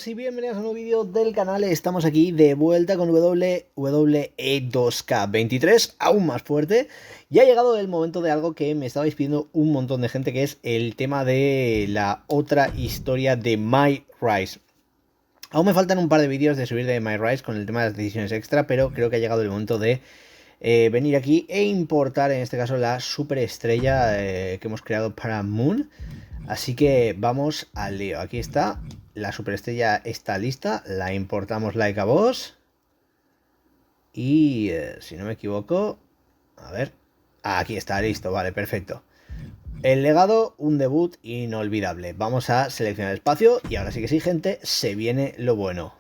todos y bienvenidos a un nuevo vídeo del canal. Estamos aquí de vuelta con Wwe 2K23, aún más fuerte. Y ha llegado el momento de algo que me estabais pidiendo un montón de gente, que es el tema de la otra historia de My Rise. Aún me faltan un par de vídeos de subir de My Rise con el tema de las decisiones extra, pero creo que ha llegado el momento de venir aquí e importar, en este caso, la superestrella que hemos creado para Moon. Así que vamos al lío. Aquí está, la superestrella está lista, la importamos like a boss. Y si no me equivoco, a ver, aquí está, listo, vale, perfecto. El legado, un debut inolvidable. Vamos a seleccionar espacio y ahora sí que sí, gente, se viene lo bueno.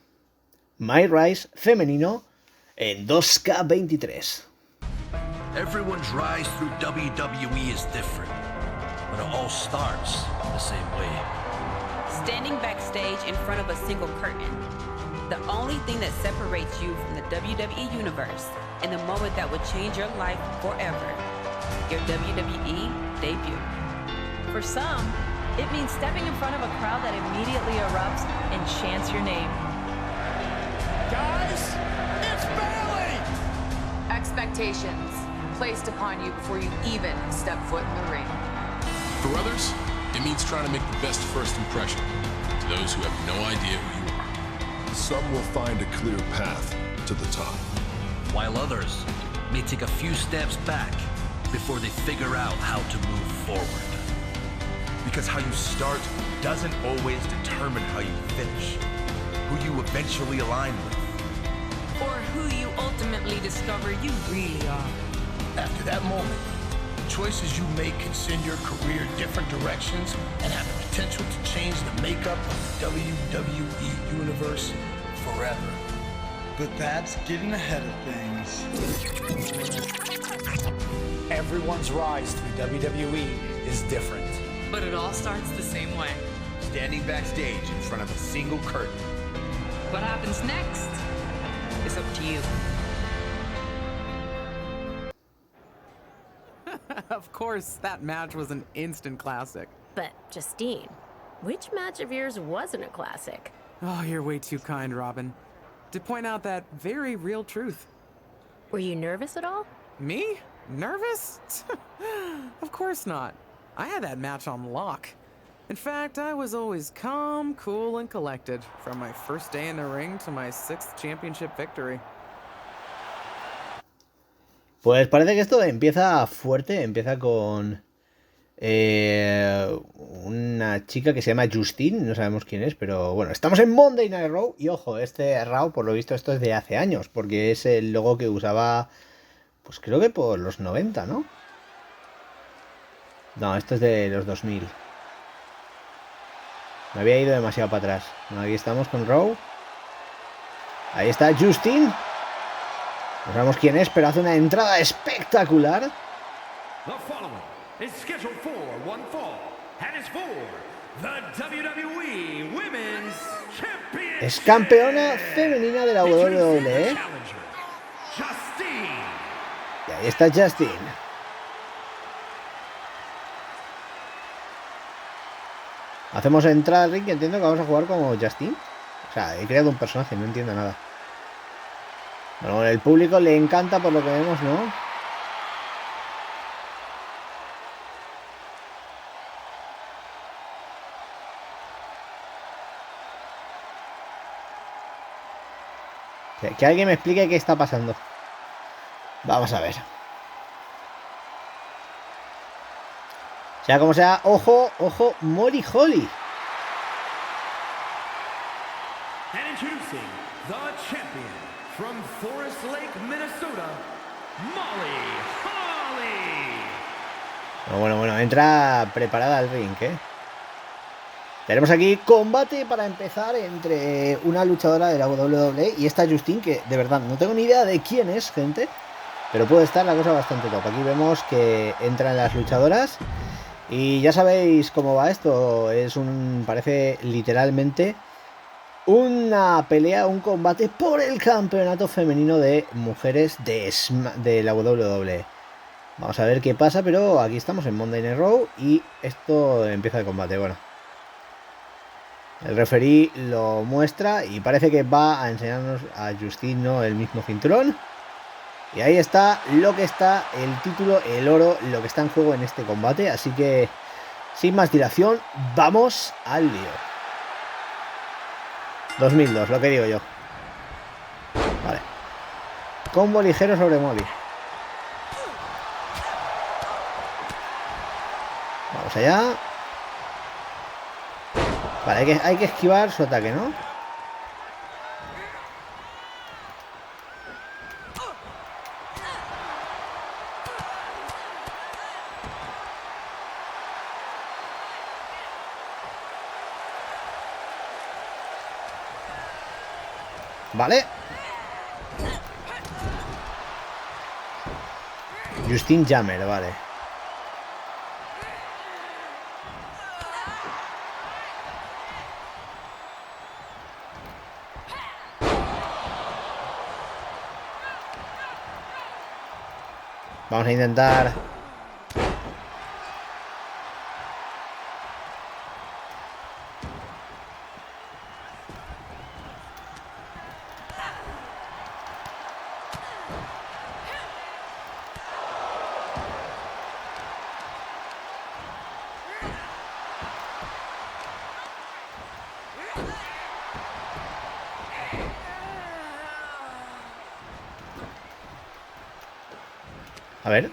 My Rise femenino en 2K23. Everyone's rise through WWE is different, but it all starts the same way. Standing backstage in front of a single curtain. The only thing that separates you from the WWE Universe and the moment that would change your life forever. Your WWE debut. For some, it means stepping in front of a crowd that immediately erupts and chants your name. Guys, it's Bailey! Expectations placed upon you before you even step foot in the ring. For others, it means trying to make the best first impression to those who have no idea who you are. Some will find a clear path to the top, While others may take a few steps back before they figure out how to move forward. Because how you start doesn't always determine how you finish. Who you eventually align with. Or who you ultimately discover you really are. After that moment, the choices you make can send your career different directions and have the potential to change the makeup of the WWE Universe forever. But that's getting ahead of things. Everyone's rise through WWE is different. But it all starts the same way. Standing backstage in front of a single curtain. What happens next is up to you. Of course, that match was an instant classic. But, Justine, which match of yours wasn't a classic? Oh, you're way too kind, Robin. To point out that very real truth. Were you nervous at all? Me? Nervous? Of course not. I had that match on lock. In fact, I was always calm, cool, and collected from my first day in the ring to my 6th championship victory. Pues parece que esto empieza fuerte, empieza con una chica que se llama Justine, no sabemos quién es, pero bueno, estamos en Monday Night Raw y ojo, este Raw por lo visto esto es de hace años, porque es el logo que usaba, pues creo que por los 90, ¿no? No, esto es de los 2000. Me había ido demasiado para atrás. Bueno, aquí estamos con Raw. Ahí está Justine. No sabemos quién es, pero hace una entrada espectacular. The following is scheduled for one fall, and is for the WWE Women's Championship. Es campeona femenina de la WWE. Justine. Y ahí está Justine. Hacemos entrada al ring, que entiendo que vamos a jugar como Justine. O sea, he creado un personaje, no entiendo nada. Bueno, el público le encanta por lo que vemos, ¿no? Que alguien me explique qué está pasando. Vamos a ver. Sea como sea, ojo, ojo, Mori Holly. And introducing the champion from Forest Lake, Minnesota, Molly Holly. Bueno, entra preparada al ring, ¿eh? Tenemos aquí combate para empezar entre una luchadora de la WWE y esta Justine, que de verdad no tengo ni idea de quién es, gente, pero puede estar la cosa bastante top. Aquí vemos que entran las luchadoras y ya sabéis cómo va esto. Parece literalmente una pelea, un combate por el campeonato femenino de mujeres de la WWE. Vamos a ver qué pasa, pero aquí estamos en Monday Night Raw y esto empieza el combate. Bueno, El referí lo muestra y parece que va a enseñarnos a Justine, ¿no?, el mismo cinturón. Y ahí está lo que está, el título, el oro, lo que está en juego en este combate. Así que, sin más dilación, vamos al lío. 2002, lo que digo yo. Vale. Combo ligero sobre Molly. Vamos allá. Vale, hay que esquivar su ataque, ¿no? Vale. Justine Jammer, vale. Vamos a intentar. A ver.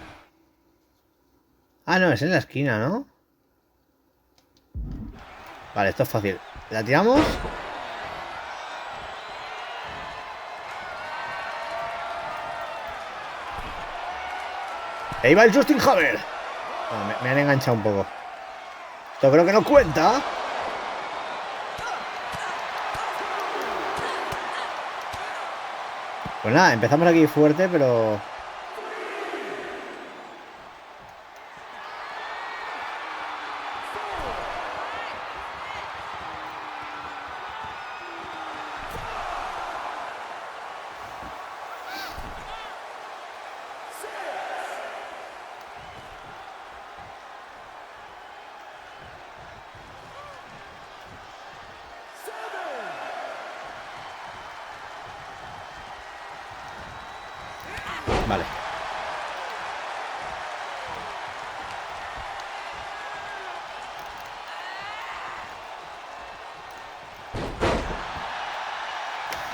Ah, no, es en la esquina, ¿no? Vale, esto es fácil. La tiramos. Ahí va el Justin Hammer. No, me han enganchado un poco. Esto creo que no cuenta. Pues nada, empezamos aquí fuerte, pero... Vale.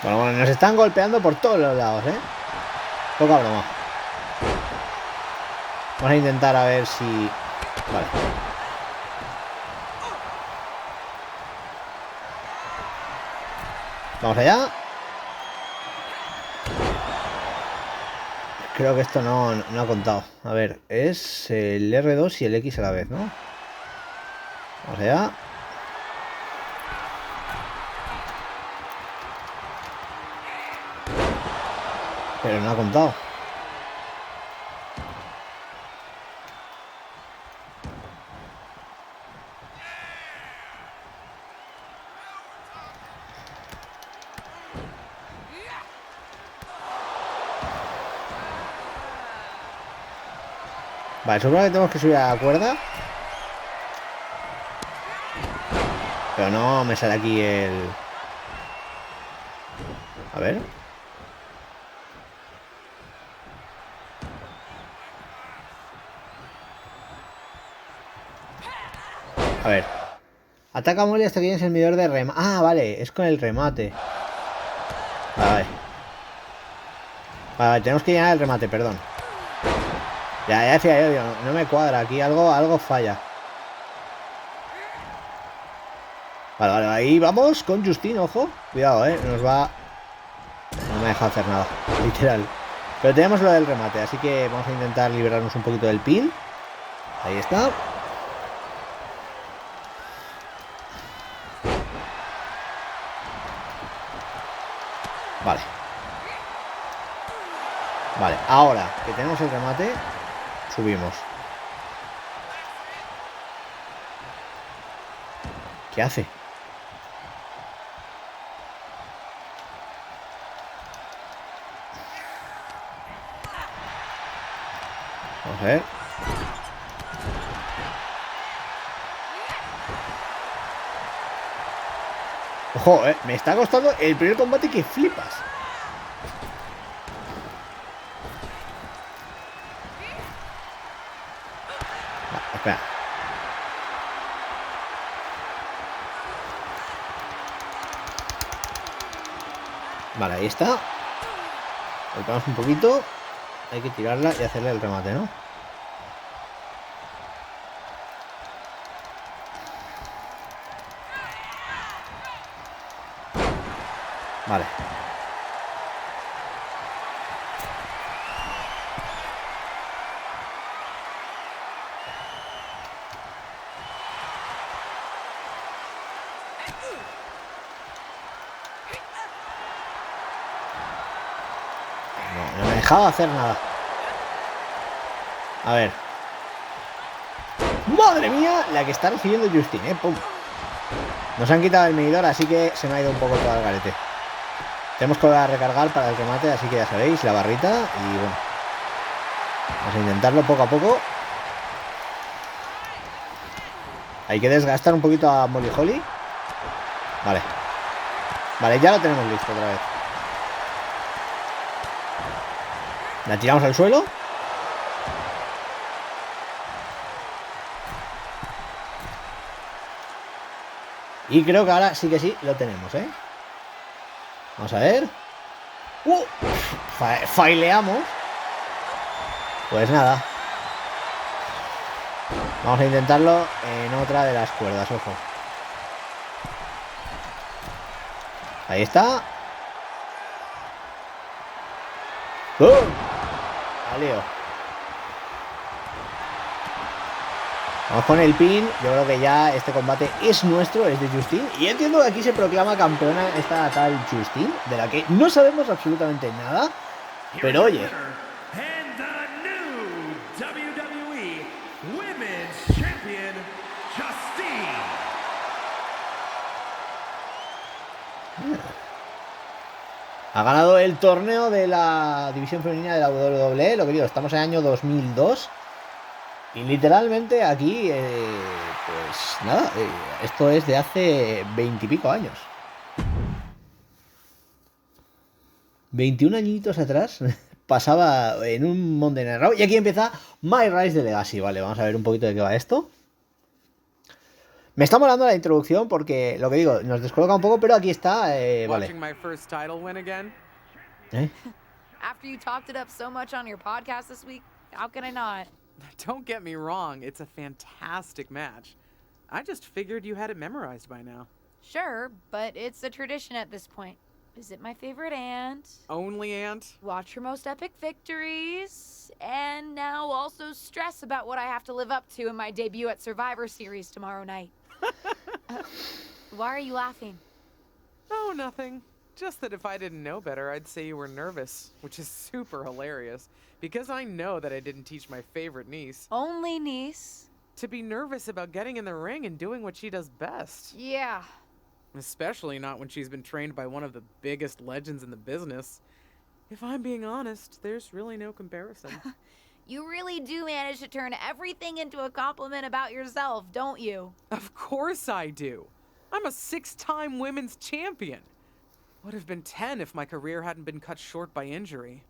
Bueno, nos están golpeando por todos los lados, ¿eh? Poca broma. Vamos a intentar a ver si... Vale. Vamos allá. Creo que esto no ha contado. A ver, es el R2 y el X a la vez, ¿no? Vamos allá. Pero no ha contado. Vale, supongo que tenemos que subir a la cuerda. Pero no me sale aquí el... A ver. A ver. Ataca a Molly hasta que tienes el medidor de remate. Ah, vale, es con el remate. Vale. Vale, tenemos que llenar el remate, perdón. Ya decía yo, no me cuadra. Aquí algo falla. Vale, ahí vamos con Justine, ojo. Cuidado, nos va... No me deja hacer nada, literal. Pero tenemos lo del remate, así que vamos a intentar liberarnos un poquito del pin. Ahí está. Vale. Vale, ahora que tenemos el remate, subimos. ¿Qué hace? Vamos a ver. Joder, me está costando el primer combate que flipas. Espera. Vale, ahí está. Golpeamos un poquito. Hay que tirarla y hacerle el remate, ¿no? Vale. No me dejaba hacer nada. A ver. ¡Madre mía! La que está recibiendo Justine, ¡pum! Nos han quitado el medidor, así que se me ha ido un poco todo el garete. Tenemos que recargar para el remate, así que ya sabéis, la barrita. Y bueno, vamos a intentarlo poco a poco. Hay que desgastar un poquito a Molly Holly. Vale. Vale, ya lo tenemos listo otra vez. La tiramos al suelo. Y creo que ahora sí que sí lo tenemos, ¿eh? Vamos a ver. Faileamos. Pues nada. Vamos a intentarlo en otra de las cuerdas, ojo. Ahí está. ¡Bum! Aleo. Vamos con el pin. Yo creo que ya este combate es nuestro, es de Justine. Y entiendo que aquí se proclama campeona esta tal Justine, de la que no sabemos absolutamente nada. Pero oye. And the new WWE Women's Champion, Justine. Ha ganado el torneo de la división femenina de la WWE. Lo que digo, estamos en el año 2002. Y literalmente aquí, pues nada, esto es de hace 20 y pico años. 21 añitos atrás pasaba en un Monday Night Raw. Y aquí empieza My Rise de Legacy. Vale, vamos a ver un poquito de qué va esto. Me está molando la introducción porque, lo que digo, nos descoloca un poco, pero aquí está, vale. After you talked it up so much on your podcast this week, how can I not? Don't get me wrong, it's a fantastic match. I just figured you had it memorized by now. Sure, but it's a tradition at this point. Visit my favorite aunt. Only aunt? Watch her most epic victories. And now also stress about what I have to live up to in my debut at Survivor Series tomorrow night. Why are you laughing? Oh, nothing. Just that if I didn't know better, I'd say you were nervous, which is super hilarious. Because I know that I didn't teach my favorite niece. Only niece? To be nervous about getting in the ring and doing what she does best. Yeah. Especially not when she's been trained by one of the biggest legends in the business. If I'm being honest, there's really no comparison. You really do manage to turn everything into a compliment about yourself, don't you? Of course I do. I'm a 6-time women's champion. Would have been 10 if my career hadn't been cut short by injury.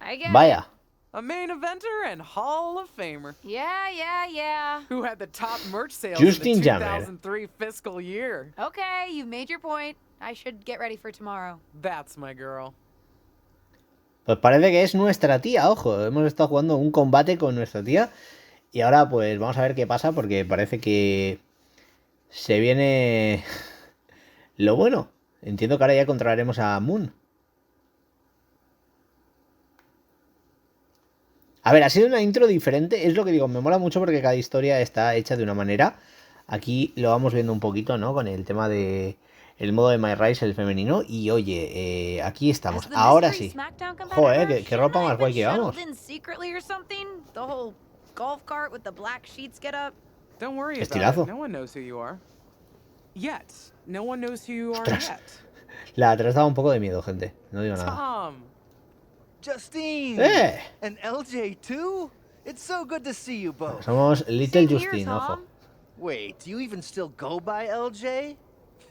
I get Vaya. A main eventer and Hall of Famer. Yeah. Who had the top merch sales Justine in the Jammer. 2003 fiscal year. Okay, you've made your point. I should get ready for tomorrow. That's my girl. Pues parece que es nuestra tía, ojo. Hemos estado jugando un combate con nuestra tía. Y ahora pues vamos a ver qué pasa porque parece que se viene lo bueno. Entiendo que ahora ya controlaremos a Moon. A ver, ha sido una intro diferente. Es lo que digo, me mola mucho porque cada historia está hecha de una manera. Aquí lo vamos viendo un poquito, ¿no? Con el tema de el modo de My Rise, el femenino. Y oye, aquí estamos. Ahora sí. Joder, qué ropa más guay que llevamos. Estilazo. Ostras. La atrás daba un poco de miedo, gente. No digo nada. Justine! And LJ too? It's so good to see you both. Somos Little Justine, ojo. Wait, do you even still go by LJ?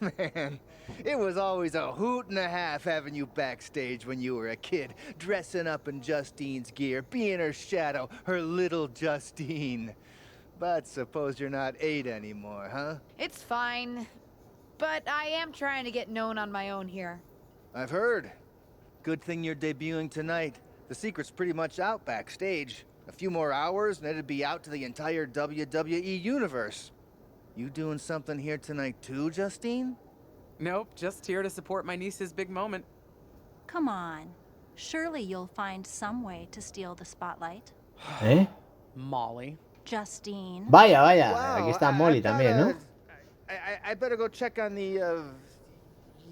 Man, It was always a hoot and a half having you backstage when you were a kid, dressing up in Justine's gear, being her shadow, her little Justine. But suppose you're not 8 anymore, huh? It's fine. But I am trying to get known on my own here. I've heard. Good thing you're debuting tonight. The secret's pretty much out backstage. A few more hours and it'd be out to the entire WWE universe. You doing something here tonight too, Justine? Nope, just here to support my niece's big moment. Come on. Surely you'll find some way to steal the spotlight. ¿Eh? Molly. Justine. Vaya, vaya. Wow, Aquí está Molly también, ¿no? I better go check on the,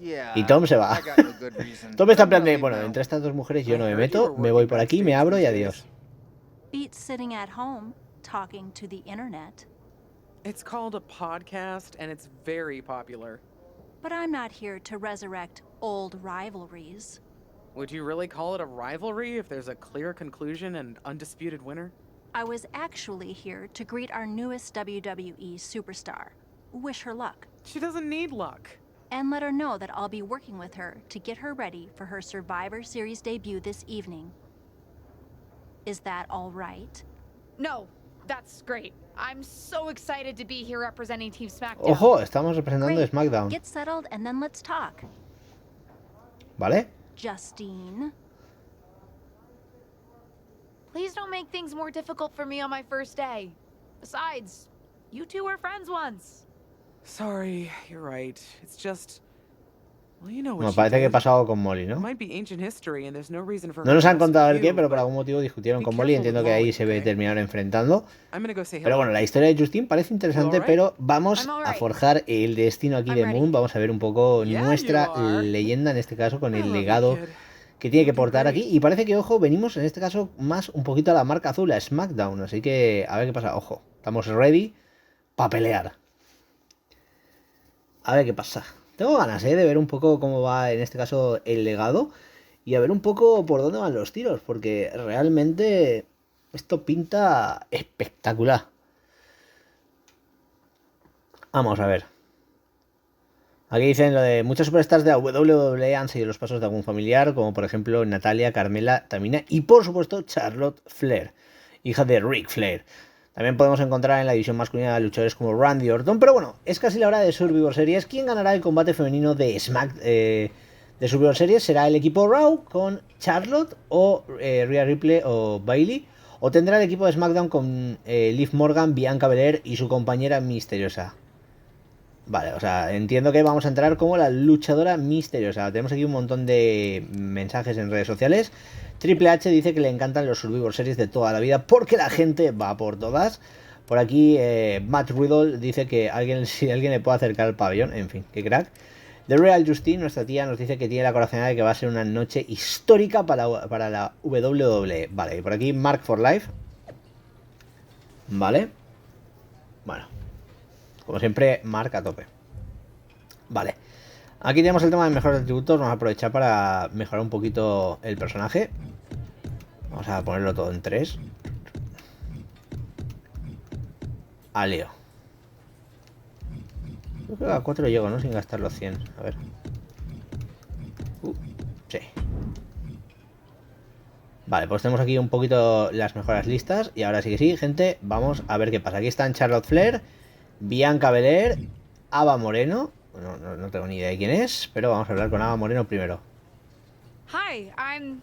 yeah. Y Tom se va. I got no good reason. Tom está en plan de, bueno, entre estas dos mujeres yo no me meto, me voy por aquí, me abro y adiós. Beats sitting at home, talking to the internet. It's called a podcast, and it's very popular. But I'm not here to resurrect old rivalries. Would you really call it a rivalry if there's a clear conclusion and undisputed winner? I was actually here to greet our newest WWE superstar. Wish her luck. She doesn't need luck. And let her know that I'll be working with her to get her ready for her Survivor Series debut this evening. Is that all right? No, that's great. I'm so excited to be here representing Team SmackDown. Ojo, estamos representando Great. SmackDown. Get settled and then let's talk. ¿Vale? Justine. Please don't make things more difficult for me on my first day. Besides, you two were friends once. Sorry, you're right. It's just... Well, you know what Bueno, she parece que did. pasa algo con Molly, It ¿no? might be ancient history and there's no reason for No nos han contado el you, qué, pero por but algún motivo discutieron be con Molly. careful Entiendo with que ahí Molly, se okay? terminaron enfrentando. I'm gonna go say Pero hello. bueno, la historia de Justine parece interesante, alright? pero vamos I'm a alright. forjar el destino aquí I'm de ready. Moon. Vamos a ver un poco Yeah, nuestra you are. leyenda, en este caso, con I el love you, legado kid. que tiene que Looking portar great. aquí. Y parece que, ojo, venimos en este caso más un poquito a la marca azul, a SmackDown. Así que a ver qué pasa. Ojo, estamos ready para pelear. A ver qué pasa. Tengo ganas, de ver un poco cómo va en este caso el legado y a ver un poco por dónde van los tiros, porque realmente esto pinta espectacular. Vamos a ver. Aquí dicen lo de muchas superstars de la WWE han seguido los pasos de algún familiar, como por ejemplo Natalia, Carmela, Tamina y por supuesto Charlotte Flair, hija de Ric Flair. También podemos encontrar en la división masculina luchadores como Randy Orton, pero bueno, es casi la hora de Survivor Series. ¿Quién ganará el combate femenino de de Survivor Series? ¿Será el equipo Raw con Charlotte o Rhea Ripley o Bayley? ¿O tendrá el equipo de SmackDown con Liv Morgan, Bianca Belair y su compañera misteriosa? Vale, o sea, entiendo que vamos a entrar como la luchadora misteriosa. Tenemos aquí un montón de mensajes en redes sociales. Triple H dice que le encantan los Survivor Series de toda la vida porque la gente va por todas. Por aquí Matt Riddle dice que si alguien le puede acercar al pabellón. En fin, qué crack. The Real Justine, nuestra tía, nos dice que tiene la corazonada de que va a ser una noche histórica para la WWE. Vale, y por aquí Mark for Life. Vale. Bueno, como siempre, Mark a tope. Vale. Aquí tenemos el tema de mejores atributos. Vamos a aprovechar para mejorar un poquito el personaje. Vamos a ponerlo todo en 3. A Leo. Creo que a 4 llego, ¿no? Sin gastar los 100. A ver. Sí. Vale, pues tenemos aquí un poquito las mejoras listas. Y ahora sí que sí, gente. Vamos a ver qué pasa. Aquí están Charlotte Flair, Bianca Belair, Ava Moreno. No tengo ni idea de quién es, pero vamos a hablar con Ava Moreno primero. Hi, I'm...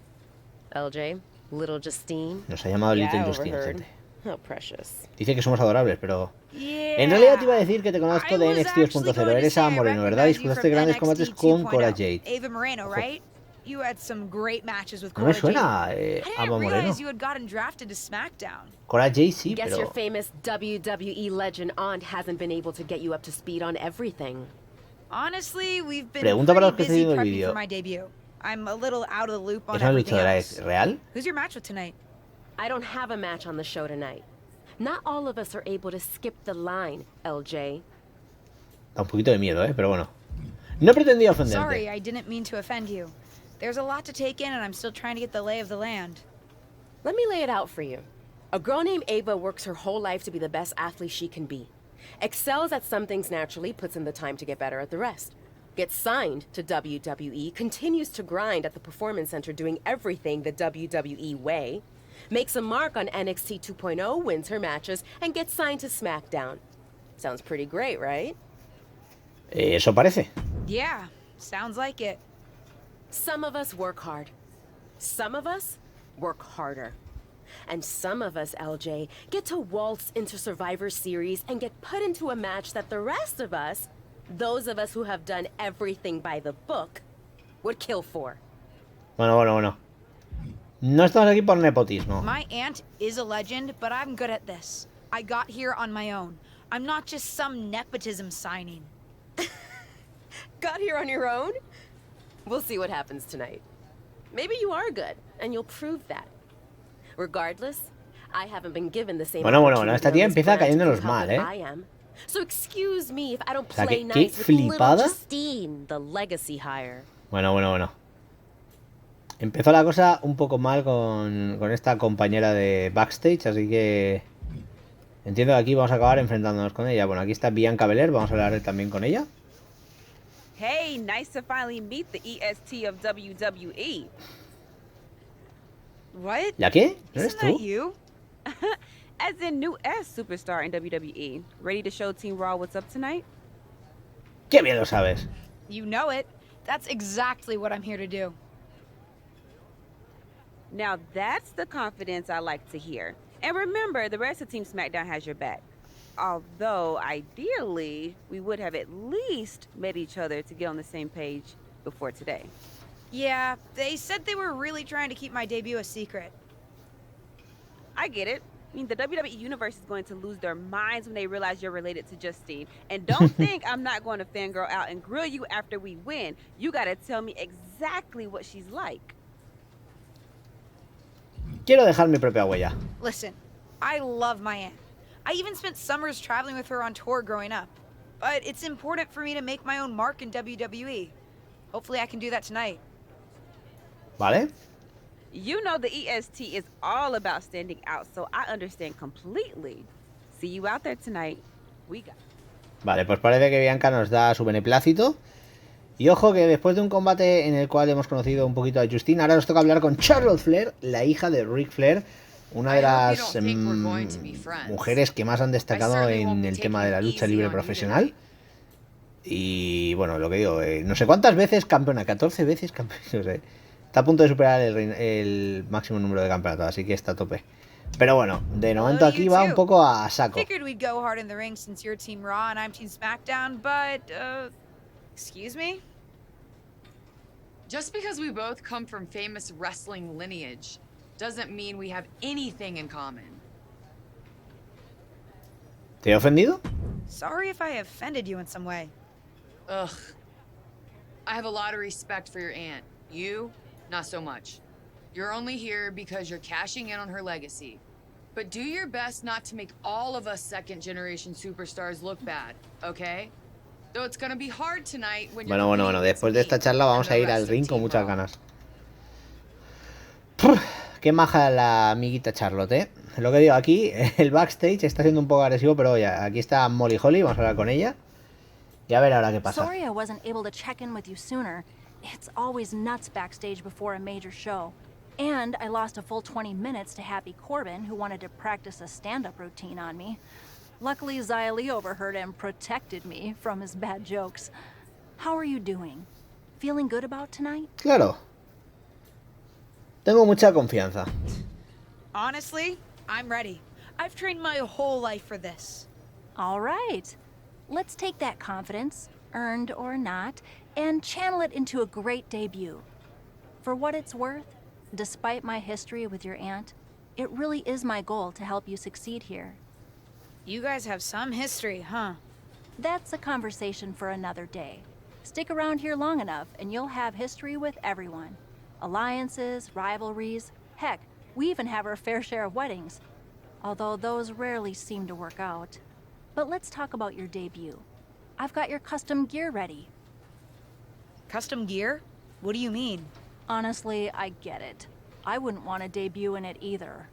LJ, Little Justine. Nos ha llamado Little Yeah, Justine, overheard. gente. How precious. Dice que somos adorables, pero... Yeah. En realidad te iba a decir que te conozco de I was NXT actually 2.0. going to Eres say Ava I Moreno, ¿verdad? recognize you Disputaste from grandes NXT combates con 2.0. Cora Jade. Ava Moreno, right? You had some great matches with No me Cora suena Jade. I Ava didn't Moreno. realize you had gotten drafted to SmackDown. Cora Jade sí, Guess your pero... famous WWE legend aunt hasn't been able to get you up to speed on everything. Honestly, we've been Pregunta para los que pretty estén busy viendo el prepping vídeo. for my debut. I'm a little out of the loop on ¿Esa everything luchadora else. es real? Who's your match with tonight? I don't have a match on the show tonight. Not all of us are able to skip the line, LJ. Da un poquito de miedo, pero bueno. No pretendía ofenderte. Sorry, I didn't mean to offend you. There's a lot to take in and I'm still trying to get the lay of the land. Let me lay it out for you. A girl named Ava works her whole life to be the best athlete she can be. Excels at some things naturally, puts in the time to get better at the rest. gets signed to WWE, continues to grind at the Performance Center doing everything the WWE way, makes a mark on NXT 2.0, wins her matches, and gets signed to SmackDown. Sounds pretty great, right? Eso parece. Yeah, sounds like it. Some of us work hard. Some of us work harder. And some of us, LJ, get to waltz into Survivor Series and get put into a match that the rest of us, those of us who have done everything by the book, would kill for. Bueno. No estamos aquí por nepotismo. My aunt is a legend, but I'm good at this. I got here on my own. I'm not just some nepotism signing. Got here on your own? We'll see what happens tonight. Maybe you are good, and you'll prove that. Regardless, I haven't been given the same Bueno, esta tía empieza cayéndonos mal, So excuse me if I don't O sea, play qué nice with little flipada. Justine, the legacy hire. Bueno. Empezó la cosa un poco mal con esta compañera de backstage, así que entiendo que aquí vamos a acabar enfrentándonos con ella. Bueno, aquí está Bianca Belair, vamos a hablar también con ella. Hey, nice to finally meet the EST of WWE. What? ¿Ya qué? ¿No eres Isn't that tú? you? As in new S superstar in WWE. Ready to show Team Raw what's up tonight? ¡Qué bien lo sabes! You know it. That's exactly what I'm here to do. Now that's the confidence I like to hear. And remember, the rest of Team SmackDown has your back. Although, ideally, we would have at least met each other to get on the same page before today. Yeah, they said they were really trying to keep my debut a secret. I get it. I mean, the WWE Universe is going to lose their minds when they realize you're related to Justine. And don't think I'm not going to fangirl out and grill you after we win. You gotta tell me exactly what she's like. Quiero dejar mi propia huella. Listen, I love my aunt. I even spent summers traveling with her on tour growing up. But it's important for me to make my own mark in WWE. Hopefully I can do that tonight. ¿Vale? You know the EST is all about standing out, so I understand completely. See you out there tonight. We got. Vale, pues parece que Bianca nos da su beneplácito. Y ojo que después de un combate en el cual hemos conocido un poquito a Justine, ahora nos toca hablar con Charlotte Flair, la hija de Ric Flair, una de las mujeres que más han destacado en el tema de la lucha libre profesional. Y bueno, lo que digo, no sé cuántas veces campeona, 14 veces campeona, no sé. Está a punto de superar el máximo número de campeonatos, así que está a tope. Pero bueno, de momento aquí va un poco a saco. Figured we'd go hard in the ring since you're Team Raw and I'm Team SmackDown, but excuse me? Just because we both come from famous wrestling lineage doesn't mean we have anything in common. ¿Te he ofendido? Sorry if I offended you in some way. Ugh. I have a lot of respect for your aunt. You, not so much. You're only here because you're cashing in on her legacy. But do your best not to make all of us second-generation superstars look bad, okay? Though it's gonna be hard tonight when you're Bueno, después de esta charla vamos a ir al ring con muchas ganas. Qué maja la amiguita Charlotte, ¿eh? Lo que digo, aquí el backstage está siendo un poco agresivo, pero oye, aquí está Molly Holly, vamos a hablar con ella. Y a ver ahora qué pasa. Sorry I wasn't able to check in with you sooner. It's always nuts backstage before a major show. And I lost a full 20 minutes to Happy Corbin, who wanted to practice a stand-up routine on me. Luckily, Xia Li overheard and protected me from his bad jokes. How are you doing? Feeling good about tonight? Claro. Tengo mucha confianza. Honestly, I'm ready. I've trained my whole life for this. All right. Let's take that confidence, earned or not, and channel it into a great debut. For what it's worth, despite my history with your aunt, it really is my goal to help you succeed here. You guys have some history, huh? That's a conversation for another day. Stick around here long enough and you'll have history with everyone. Alliances, rivalries, heck, we even have our fair share of weddings. Although those rarely seem to work out. But let's talk about your debut. I've got your custom gear ready. Custom gear? What do you mean? Honestly, I get it. I wouldn't want to debut in it either.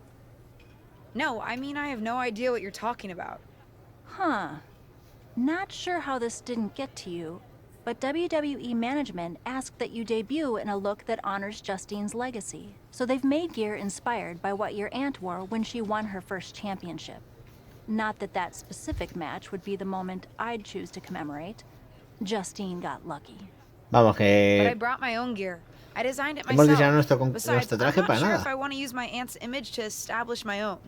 No, I mean I have no idea what you're talking about. Huh. Not sure how this didn't get to you, But WWE management asked that you debut in a look that honors Justine's legacy. So they've made gear inspired by what your aunt wore when she won her first championship. Not that that specific match would be the moment I'd choose to commemorate. Justine got lucky. Vamos, But I que brought my own gear. I designed it hemos diseñado myself. nuestro Besides, traje I'm para not sure nada. if I want to use my aunt's image to establish my own.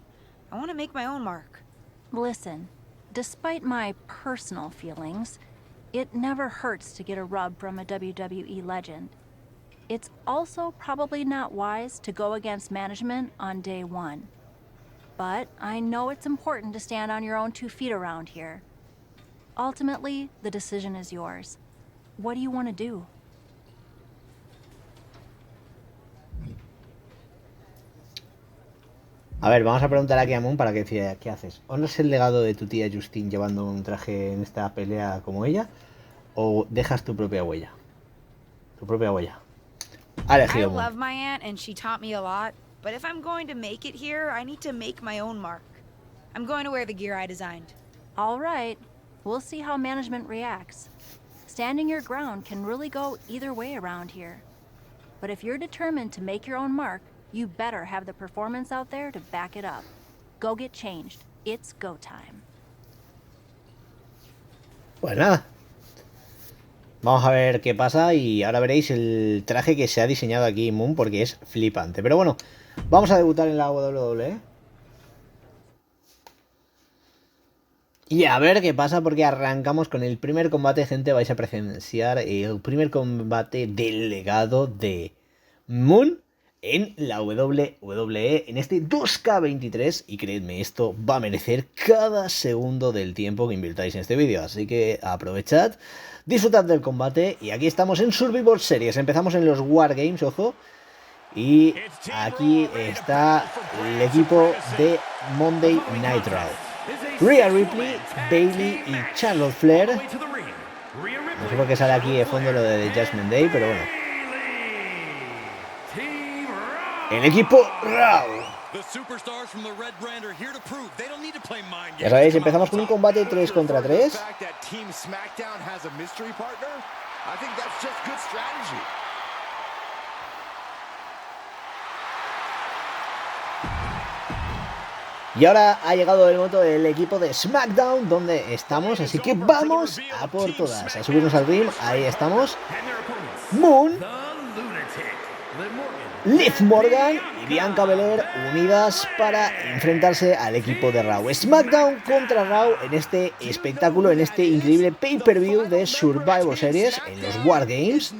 I want to make my own mark. Listen, despite my personal feelings, it never hurts to get a rub from a WWE legend. It's also probably not wise to go against management on day one. But I know it's important to stand on your own 2 feet around here. Ultimately, the decision is yours. What do you want to do? A ver, vamos a preguntar aquí a Moon para que decida qué haces. ¿Honras el legado de tu tía Justine llevando un traje en esta pelea como ella? ¿O dejas tu propia huella? Tu propia huella. Ha I elegido Moon. love my aunt and she taught me a lot, but if I'm going to make it here, I need to make my own mark. I'm going to wear the gear I designed. All right. We'll see how management reacts. Standing your ground can really go either way around here. But if you're determined to make your own mark, you better have the performance out there to back it up. Go get changed. It's go time. Pues nada. Vamos a ver qué pasa y ahora veréis el traje que se ha diseñado aquí Moon porque es flipante. Pero bueno, vamos a debutar en la WWE. Y a ver qué pasa porque arrancamos con el primer combate, gente. Vais a presenciar el primer combate del legado de Moon en la WWE en este 2K23 y creedme, esto va a merecer cada segundo del tiempo que invirtáis en este vídeo, así que aprovechad, disfrutad del combate y aquí estamos en Survivor Series, empezamos en los Wargames, ojo, y aquí está el equipo de Monday Night Raw, Rhea Ripley, Bayley y Charlotte Flair, no sé por qué sale aquí de fondo lo de The Judgment Day, pero bueno. El equipo Raw. Ya sabéis, empezamos con un combate 3 contra 3. Y ahora ha llegado el momento del equipo de SmackDown, donde estamos, así que vamos a por todas, a subirnos al ring, ahí estamos. Moon, Liv Morgan y Bianca Belair unidas para enfrentarse al equipo de Raw. SmackDown contra Raw en este espectáculo, en este increíble pay-per-view de Survivor Series en los Wargames.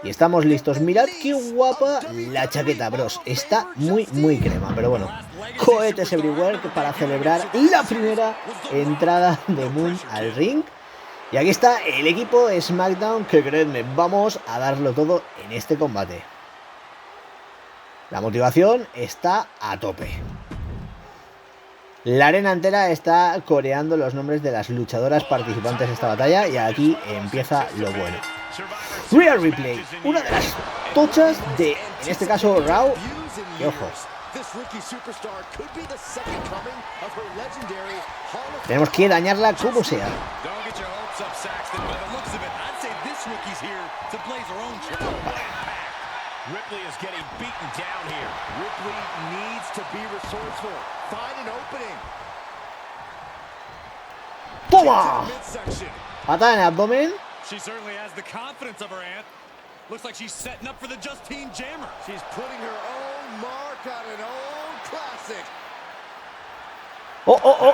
Y estamos listos. Mirad qué guapa la chaqueta, bros. Está muy crema, pero bueno. Cohetes everywhere para celebrar la primera entrada de Moon al ring. Y aquí está el equipo de SmackDown, que creedme, vamos a darlo todo en este combate. La motivación está a tope. La arena entera está coreando los nombres de las luchadoras participantes en esta batalla y aquí empieza lo bueno. Rhea Ripley, una de las tochas de, en este caso, Raw. Y ojo, tenemos que dañarla como sea. Ripley is getting beaten down here. Ripley needs to be resourceful. Find an opening. ¡Toma! Patada en el abdomen. She certainly has the confidence of her aunt. Looks like she's setting up for the Justine Jammer. She's putting her own mark on an old classic. Oh.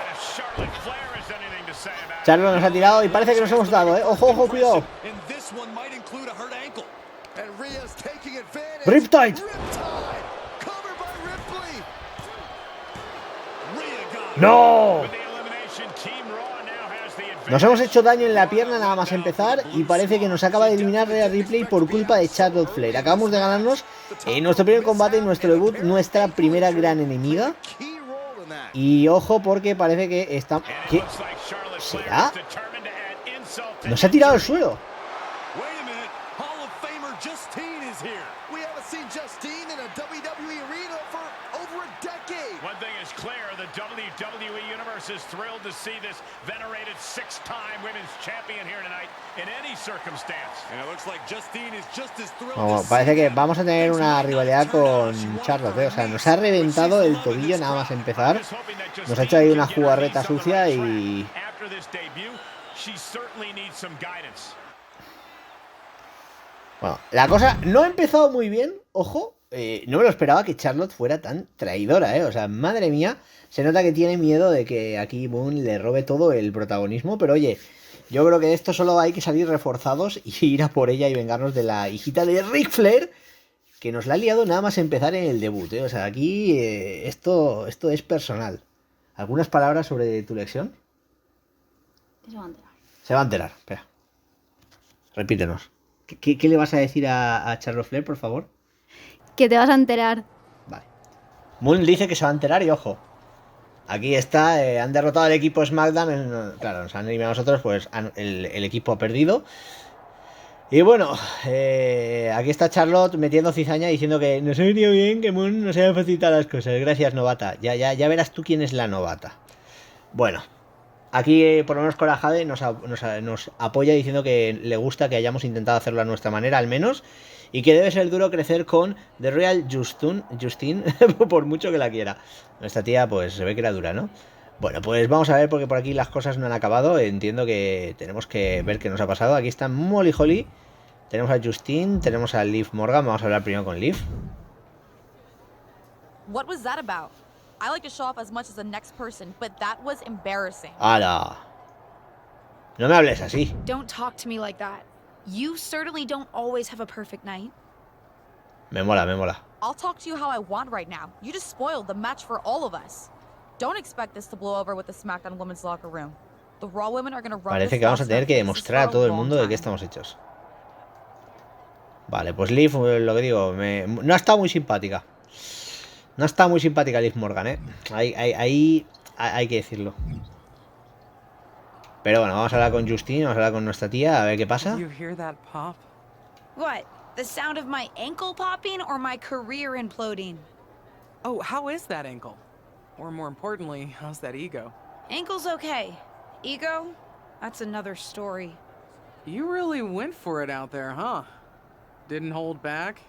Charlo nos ha tirado y parece que nos hemos dado, Ojo, cuidado. Riptide. ¡No! Nos hemos hecho daño en la pierna nada más empezar y parece que nos acaba de eliminar Rhea Ripley por culpa de Charlotte Flair. Acabamos de ganarnos en nuestro primer combate, en nuestro debut, nuestra primera gran enemiga. Y ojo porque parece que está... ¿Qué? ¿Será? Nos ha tirado al suelo. WWE Universe is thrilled to see this venerated 6-time women's champion here tonight in any circumstance. And it looks like Justine is just as thrilled. Vamos, parece que vamos a tener una rivalidad con Charlotte, ¿eh? O sea, nos ha reventado el tobillo nada más empezar. Nos ha hecho ahí una jugarreta sucia y... Bueno, la cosa no ha empezado muy bien, ojo. No me lo esperaba que Charlotte fuera tan traidora, ¿eh? O sea, madre mía, se nota que tiene miedo de que aquí Moon le robe todo el protagonismo, pero oye, yo creo que de esto solo hay que salir reforzados y ir a por ella y vengarnos de la hijita de Ric Flair, que nos la ha liado nada más empezar en el debut, ¿eh? O sea, aquí esto es personal. ¿Algunas palabras sobre tu lección? Se va a enterar. Se va a enterar, espera. Repítenos. ¿Qué le vas a decir a Charlotte Flair, por favor? Que te vas a enterar. Vale. Moon dice que se va a enterar y ojo. Aquí está, han derrotado al equipo SmackDown. Claro, nos han eliminado a nosotros, pues el equipo ha perdido. Y bueno, aquí está Charlotte metiendo cizaña diciendo que nos ha venido bien que Moon nos haya facilitado las cosas. Gracias, novata. Ya verás tú quién es la novata. Bueno, aquí por lo menos Cora Jade nos apoya diciendo que le gusta que hayamos intentado hacerlo a nuestra manera, al menos. Y que debe ser duro crecer con The Real Justine, por mucho que la quiera. Nuestra tía, pues se ve que era dura, ¿no? Bueno, pues vamos a ver, porque por aquí las cosas no han acabado. Entiendo que tenemos que ver qué nos ha pasado. Aquí está Molly Holly. Tenemos a Justine, tenemos a Liv Morgan. Vamos a hablar primero con Liv. What was that about? I like to show off as much as the next person, but that was embarrassing. ¡Hala! No me hables así. Don't talk to me like that. You certainly don't always have a perfect night. Me mola, me mola. I'll talk to you how I want right now. You just spoiled the match for all of us. Don't expect this to blow over with the SmackDown women's locker room. The Raw women are going to run. Parece que vamos a tener que demostrar a todo el mundo de qué estamos hechos. Vale, pues Liv, lo que digo, no ha estado muy simpática. No ha estado muy simpática Liv Morgan, ¿eh? Ahí hay que decirlo. Pero bueno, vamos a hablar con Justine, vamos a hablar con nuestra tía, a ver qué pasa. What? The sound of my ankle popping or my career imploding? Oh, how is that ankle? Or more importantly, how's that ego? Ankle's okay. Ego? That's another story. You really went for it out there, huh? Didn't hold back?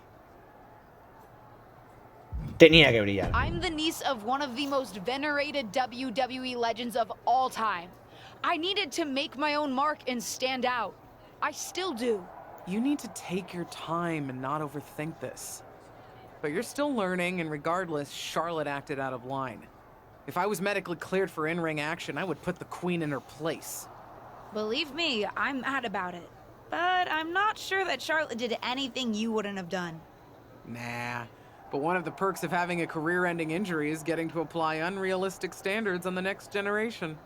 Tenía que brillar. I'm the niece of one of the most venerated WWE legends of all time. I needed to make my own mark and stand out. I still do. You need to take your time and not overthink this. But you're still learning, and regardless, Charlotte acted out of line. If I was medically cleared for in-ring action, I would put the Queen in her place. Believe me, I'm mad about it. But I'm not sure that Charlotte did anything you wouldn't have done. Nah. But one of the perks of having a career-ending injury is getting to apply unrealistic standards on the next generation.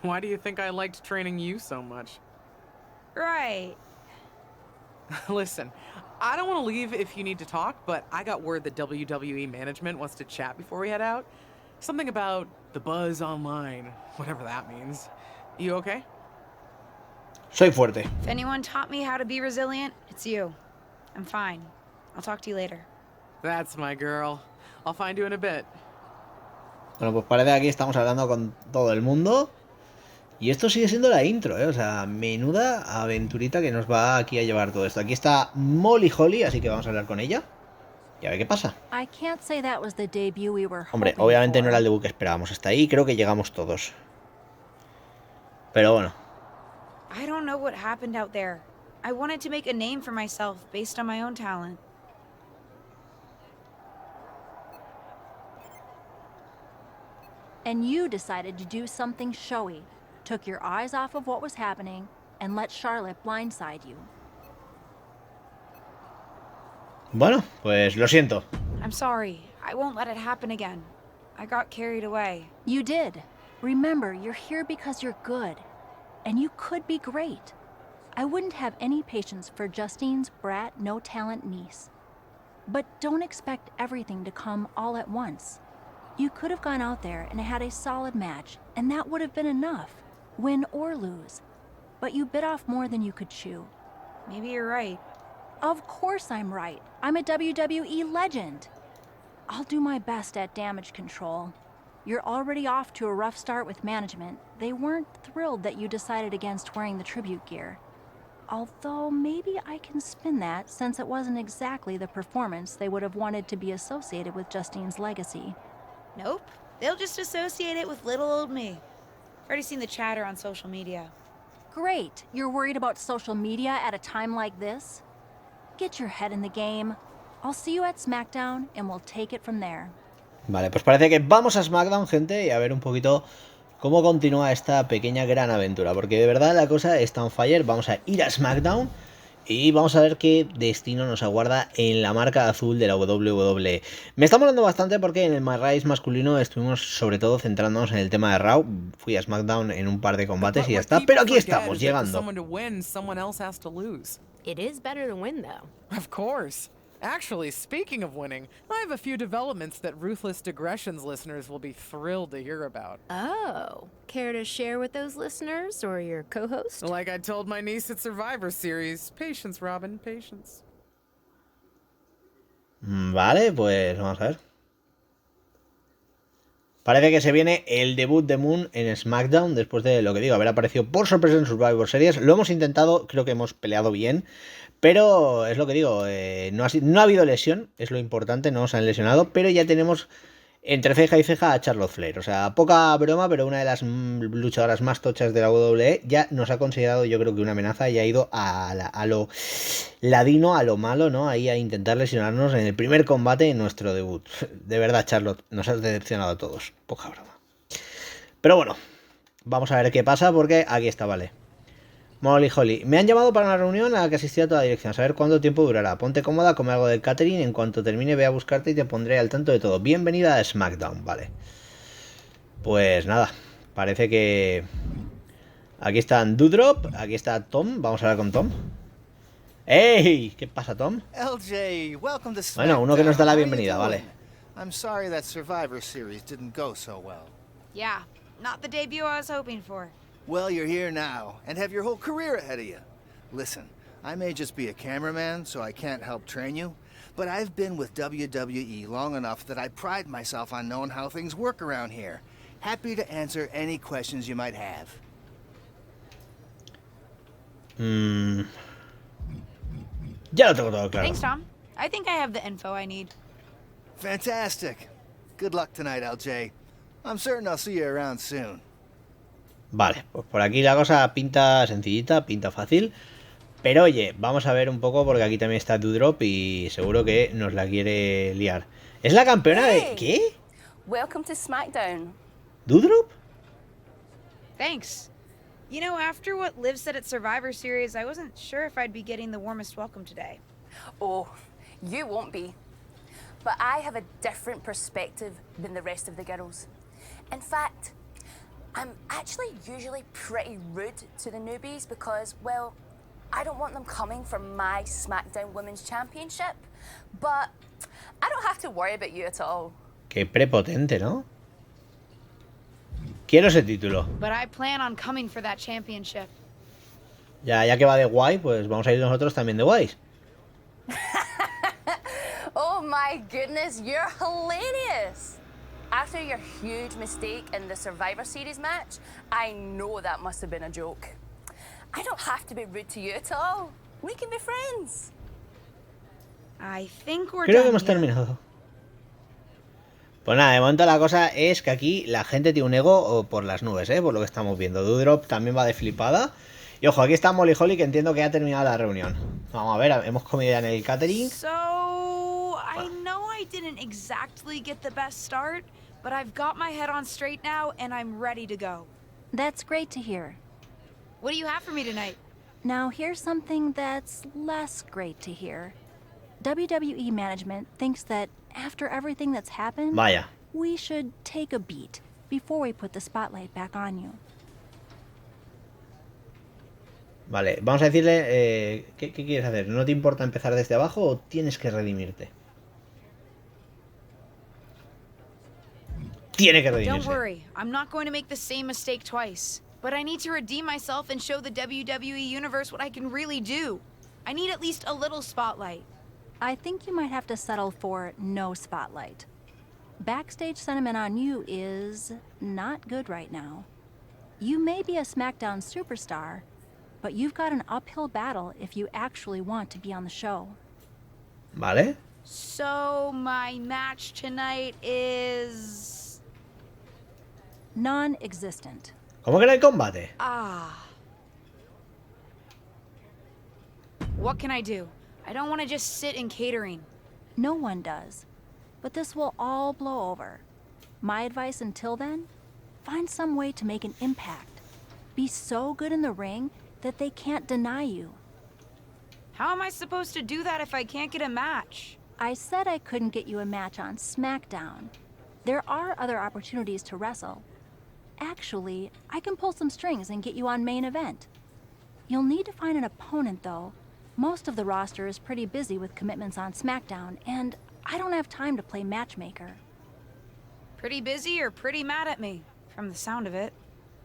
Why do you think I liked training you so much? Right. Listen, I don't want to leave if you need to talk, but I got word that WWE management wants to chat before we head out. Something about the buzz online, whatever that means. You okay? Soy fuerte. If anyone taught me how to be resilient, it's you. I'm fine. I'll talk to you later. That's my girl. I'll find you in a bit. Bueno, pues parece que aquí estamos hablando con todo el mundo. Y esto sigue siendo la intro, ¿eh? O sea, menuda aventurita que nos va aquí a llevar todo esto. Aquí está Molly Holly, así que vamos a hablar con ella. Y a ver qué pasa. Hombre, obviamente no era el debut que esperábamos. Hasta ahí creo que llegamos todos. Pero bueno. I don't know what happened out there. I wanted to make a name for myself based on my own talent. And you decided to do something showy. Took your eyes off of what was happening and let Charlotte blindside you. Bueno, pues lo siento. I'm sorry. I won't let it happen again. I got carried away. You did. Remember, you're here because you're good. And you could be great. I wouldn't have any patience for Justine's brat, no-talent niece. But don't expect everything to come all at once. You could have gone out there and had a solid match, and that would have been enough. Win or lose. But you bit off more than you could chew. Maybe you're right. Of course I'm right. I'm a WWE legend. I'll do my best at damage control. You're already off to a rough start with management. They weren't thrilled that you decided against wearing the tribute gear. Although maybe I can spin that, since it wasn't exactly the performance they would have wanted to be associated with Justine's legacy. Nope. They'll just associate it with little old me. I've already seen the chatter on social media. Great. You're worried about social media at a time like this? Get your head in the game. I'll see you at SmackDown and we'll take it from there. Vale, pues parece que vamos a SmackDown, gente, y a ver un poquito cómo continúa esta pequeña gran aventura, porque de verdad la cosa está on fire. Vamos a ir a SmackDown y vamos a ver qué destino nos aguarda en la marca azul de la WWE. Me está molando bastante porque en el Race masculino estuvimos sobre todo centrándonos en el tema de Raw. Fui a SmackDown en un par de combates y ya está, pero aquí estamos, llegando. It is better to win, though. Of course. Actually, speaking of winning, I have a few developments that Ruthless Digressions listeners will be thrilled to hear about. Oh, care to share with those listeners or your co-host? Like I told my niece at Survivor Series. Patience, Robin, patience. Vale, pues vamos a ver. Parece que se viene el debut de Moon en SmackDown después de lo que digo, haber aparecido por sorpresa en Survivor Series. Lo hemos intentado, creo que hemos peleado bien, pero es lo que digo, no ha habido lesión, es lo importante, no nos han lesionado, pero ya tenemos entre ceja y ceja a Charlotte Flair. O sea, poca broma, pero una de las luchadoras más tochas de la WWE ya nos ha considerado, yo creo que una amenaza, y ha ido a lo ladino, a lo malo, ¿no? Ahí a intentar lesionarnos en el primer combate en nuestro debut. De verdad, Charlotte, nos has decepcionado a todos. Poca broma. Pero bueno, vamos a ver qué pasa, porque aquí está, vale. Molly Holly, me han llamado para una reunión a la que asistí a toda dirección, a saber cuánto tiempo durará. Ponte cómoda, come algo del catering, en cuanto termine ve a buscarte y te pondré al tanto de todo. Bienvenida a SmackDown, vale. Pues nada, parece que aquí están Doudrop, aquí está Tom, vamos a hablar con Tom. ¡Ey! ¿Qué pasa, Tom? LJ, welcome to SmackDown. Bueno, uno que nos da la bienvenida, vale. I'm sorry that Survivor Series didn't go so well. Yeah, not the debut I was hoping for. Well, you're here now, and have your whole career ahead of you. Listen, I may just be a cameraman, so I can't help train you, but I've been with WWE long enough that I pride myself on knowing how things work around here. Happy to answer any questions you might have. Ya lo tengo todo claro. Thanks, Tom. I think I have the info I need. Fantastic. Good luck tonight, LJ. I'm certain I'll see you around soon. Vale, pues por aquí la cosa pinta sencillita, pinta fácil. Pero oye, vamos a ver un poco porque aquí también está Doudrop y seguro que nos la quiere liar. ¿Es la campeona de qué? Welcome to SmackDown. ¿Doudrop? Thanks. You know, after what Liv said at Survivor Series, I wasn't sure if I'd be getting the warmest welcome today. Oh, you won't be. But I have a different perspective than the rest of the girls. In fact, I'm actually usually pretty rude to the newbies because, well, I don't want them coming for my SmackDown Women's Championship, but I don't have to worry about you at all. Qué prepotente, ¿no? Quiero ese título. But I plan on coming for that championship. Ya que va de guay, pues vamos a ir nosotros también de guays. Oh my goodness, you're hilarious! After your huge mistake in the Survivor Series match, I know that must have been a joke. I don't have to be rude to you at all. We can be friends. I think we're Creo que done hemos here. terminado. Pues nada, de momento la cosa es que aquí la gente tiene un ego por las nubes, por lo que estamos viendo. Doudrop también va de flipada. Y ojo, aquí está Molly Holly, que entiendo que ha terminado la reunión. Vamos a ver, hemos comido ya en el catering. So, I know I didn't exactly get the best start, but I've got my head on straight now and I'm ready to go. That's great to hear. What do you have for me tonight? Now here's something that's less great to hear. WWE management thinks that after everything that's happened, Vaya. we should take a beat before we put the spotlight back on you. Vale, vamos a decirle, ¿qué quieres hacer? ¿No te importa empezar desde abajo o tienes que redimirte? Tiene que redimirse. Don't worry, I'm not going to make the same mistake twice. But I need to redeem myself and show the WWE Universe what I can really do. I need at least a little spotlight. I think you might have to settle for no spotlight. Backstage sentiment on you is not good right now. You may be a SmackDown superstar, but you've got an uphill battle if you actually want to be on the show. Vale. So my match tonight is non-existent. ¿Cómo que no hay combate? What can I do? I don't want to just sit in catering. No one does. But this will all blow over. My advice until then, find some way to make an impact. Be so good in the ring that they can't deny you. How am I supposed to do that if I can't get a match? I said I couldn't get you a match on SmackDown. There are other opportunities to wrestle. Actually, I can pull some strings and get you on main event. You'll need to find an opponent, though. Most of the roster is pretty busy with commitments on SmackDown, and I don't have time to play matchmaker. Pretty busy or pretty mad at me, from the sound of it.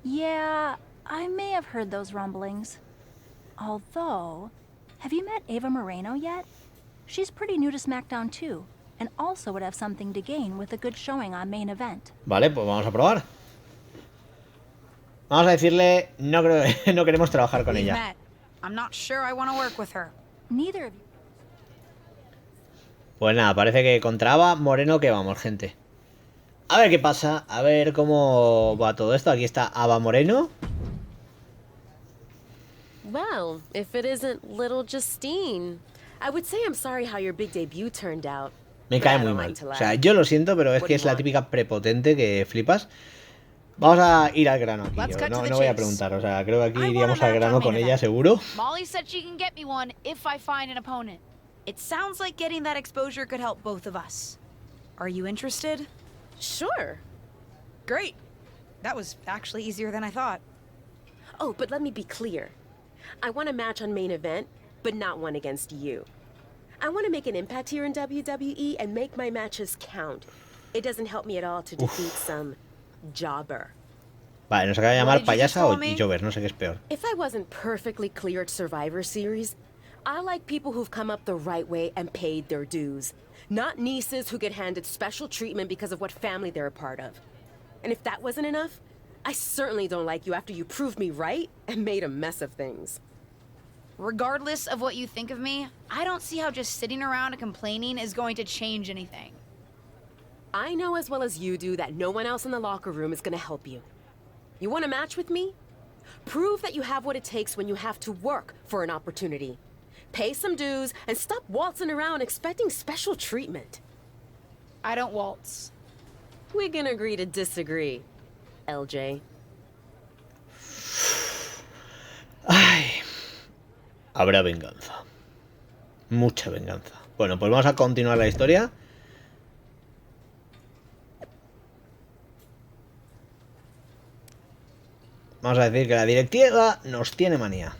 Yeah, I may have heard those rumblings. Although, have you met Ava Moreno yet? She's pretty new to SmackDown too, and also would have something to gain with a good showing on main event. Vale, pues vamos a probar. Vamos a decirle, no queremos trabajar con ella. Met. I'm not sure I want to work with her. Neither of you. Pues nada, parece que contra Ava Moreno que vamos, gente. A ver qué pasa, a ver cómo va todo esto. Aquí está Ava Moreno. Well, if it isn't little Justine, I would say I'm sorry how your big debut turned out. Me cae muy mal. O sea, yo lo siento, pero es que es la típica prepotente que flipas. Vamos a ir al grano aquí. Yo no voy a preguntar, o sea, creo que aquí iríamos al grano con ella seguro. Molly said she can get me one if I find an opponent. It sounds like getting that exposure could help both of us. Are you interested? Sure. Great. That was actually easier than I thought. Oh, but let me be clear. I want a match on main event, but not one against you. I want to make an impact here in WWE and make my matches count. It doesn't help me at all to defeat some jobber. Vale, nos acaba de llamar payasa o jobber, no sé qué es peor. If I wasn't perfectly clear at Survivor Series, I like people who've come up the right way and paid their dues. Not nieces who get handed special treatment because of what family they're a part of. And if that wasn't enough, I certainly don't like you after you proved me right and made a mess of things. Regardless of what you think of me, I don't see how just sitting around and complaining is going to change anything. I know as well as you do that no one else in the locker room is going to help you. You want a match with me? Prove that you have what it takes when you have to work for an opportunity. Pay some dues and stop waltzing around expecting special treatment. I don't waltz. We can agree to disagree, LJ. Ay, habrá venganza. Mucha venganza. Bueno, pues vamos a continuar la historia. Vamos a decir que la directiva nos tiene manía.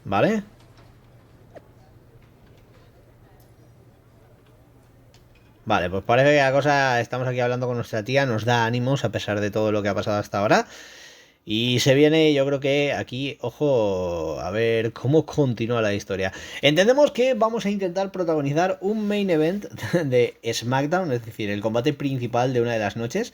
¿Vale? Vale, pues parece que la cosa, estamos aquí hablando con nuestra tía, nos da ánimos a pesar de todo lo que ha pasado hasta ahora. Y se viene, yo creo que aquí, ojo, a ver cómo continúa la historia. Entendemos que vamos a intentar protagonizar un main event de SmackDown, es decir, el combate principal de una de las noches.